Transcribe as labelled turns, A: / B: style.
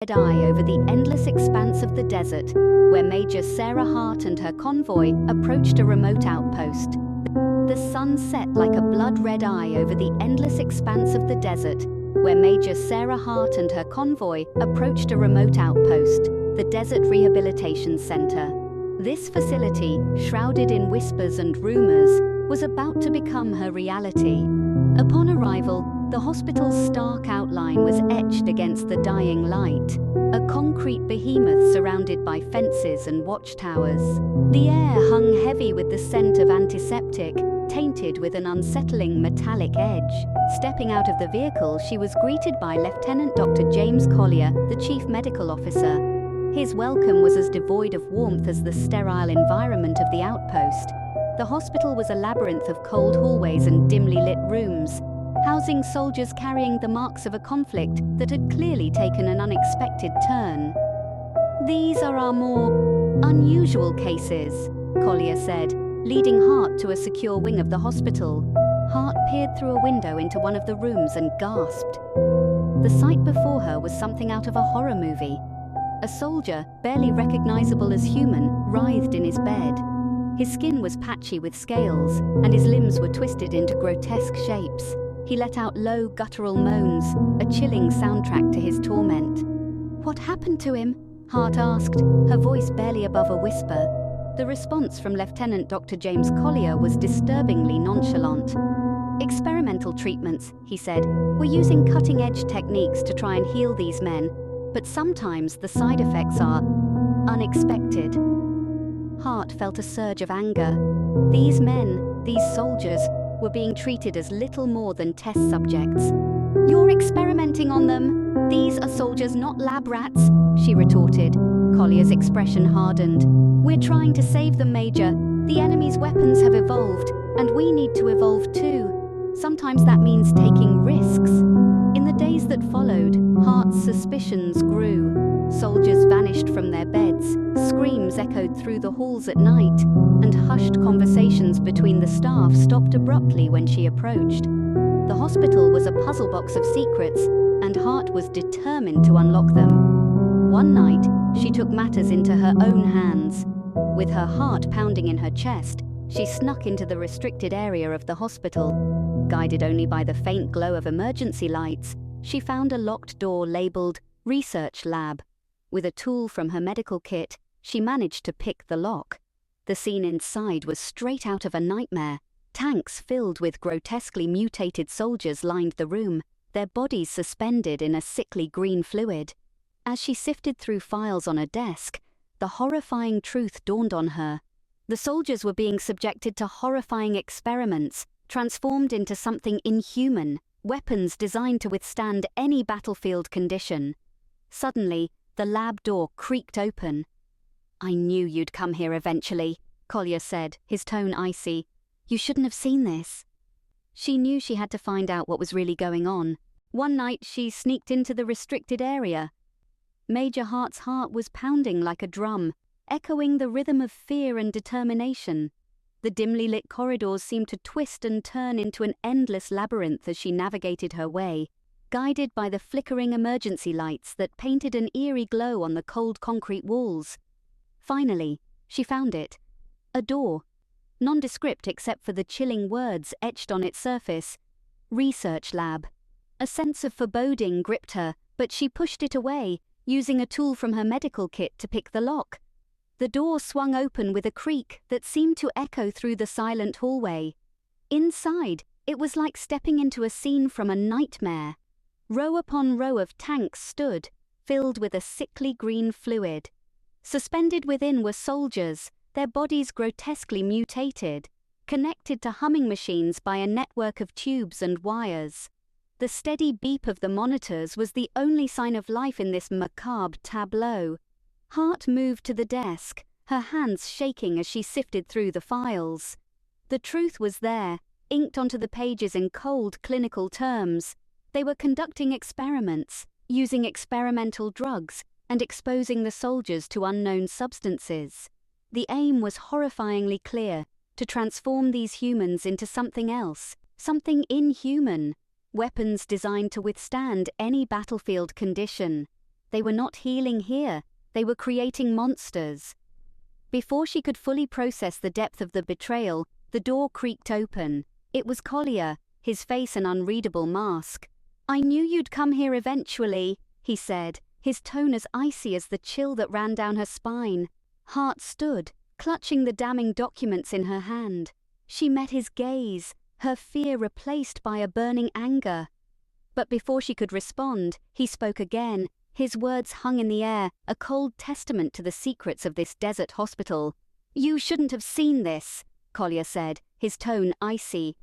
A: red eye over the endless expanse of the desert, where Major Sarah Hart and her convoy approached a remote outpost. The sun set like a blood-red eye over the endless expanse of the desert, where Major Sarah Hart and her convoy approached a remote outpost, the Desert Rehabilitation Center. This facility, shrouded in whispers and rumors, was about to become her reality. Upon arrival, the hospital's stark outline was etched against the dying light, a concrete behemoth surrounded by fences and watchtowers. The air hung heavy with the scent of antiseptic, tainted with an unsettling metallic edge. Stepping out of the vehicle, she was greeted by Lieutenant Dr. James Collier, the Chief Medical Officer. His welcome was as devoid of warmth as the sterile environment of the outpost. The hospital was a labyrinth of cold hallways and dimly lit rooms, housing soldiers carrying the marks of a conflict that had clearly taken an unexpected turn. "These are our more unusual cases," Collier said, leading Hart to a secure wing of the hospital. Hart peered through a window into one of the rooms and gasped. The sight before her was something out of a horror movie. A soldier, barely recognizable as human, writhed in his bed. His skin was patchy with scales, and his limbs were twisted into grotesque shapes. He let out low, guttural moans, a chilling soundtrack to his torment. "What happened to him?" Hart asked, her voice barely above a whisper. The response from Lieutenant Dr. James Collier was disturbingly nonchalant. "Experimental treatments," he said. "We're using cutting-edge techniques to try and heal these men, but sometimes the side effects are unexpected." Hart felt a surge of anger. These men, these soldiers, were being treated as little more than test subjects. "You're experimenting on them. These are soldiers, not lab rats," she retorted. Collier's expression hardened. "We're trying to save them, Major. The enemy's weapons have evolved, and we need to evolve too. Sometimes that means taking risks." In the days that followed, Hart's suspicions grew. Soldiers vanished from their beds, screams echoed through the halls at night, and hushed conversations between the staff stopped abruptly when she approached. The hospital was a puzzle box of secrets, and Hart was determined to unlock them. One night, she took matters into her own hands. With her heart pounding in her chest, she snuck into the restricted area of the hospital. Guided only by the faint glow of emergency lights, she found a locked door labeled Research Lab. With a tool from her medical kit, she managed to pick the lock. The scene inside was straight out of a nightmare. Tanks filled with grotesquely mutated soldiers lined the room, their bodies suspended in a sickly green fluid. As she sifted through files on a desk, the horrifying truth dawned on her. The soldiers were being subjected to horrifying experiments, transformed into something inhuman, weapons designed to withstand any battlefield condition. Suddenly, the lab door creaked open. "I knew you'd come here eventually," Collier said, his tone icy. "You shouldn't have seen this." She knew she had to find out what was really going on. One night she sneaked into the restricted area. Major Hart's heart was pounding like a drum, echoing the rhythm of fear and determination. The dimly lit corridors seemed to twist and turn into an endless labyrinth as she navigated her way, guided by the flickering emergency lights that painted an eerie glow on the cold concrete walls. Finally, she found it. A door. Nondescript except for the chilling words etched on its surface. Research Lab. A sense of foreboding gripped her, but she pushed it away, using a tool from her medical kit to pick the lock. The door swung open with a creak that seemed to echo through the silent hallway. Inside, it was like stepping into a scene from a nightmare. Row upon row of tanks stood, filled with a sickly green fluid. Suspended within were soldiers, their bodies grotesquely mutated, connected to humming machines by a network of tubes and wires. The steady beep of the monitors was the only sign of life in this macabre tableau. Hart moved to the desk, her hands shaking as she sifted through the files. The truth was there, inked onto the pages in cold clinical terms. They were conducting experiments, using experimental drugs, and exposing the soldiers to unknown substances. The aim was horrifyingly clear, to transform these humans into something else, something inhuman, weapons designed to withstand any battlefield condition. They were not healing here. They were creating monsters. Before she could fully process the depth of the betrayal, the door creaked open. It was Collier, his face an unreadable mask. "I knew you'd come here eventually," he said, his tone as icy as the chill that ran down her spine. Hart stood, clutching the damning documents in her hand. She met his gaze, her fear replaced by a burning anger. But before she could respond, he spoke again. His words hung in the air, a cold testament to the secrets of this desert hospital. "You shouldn't have seen this," Collier said, his tone icy.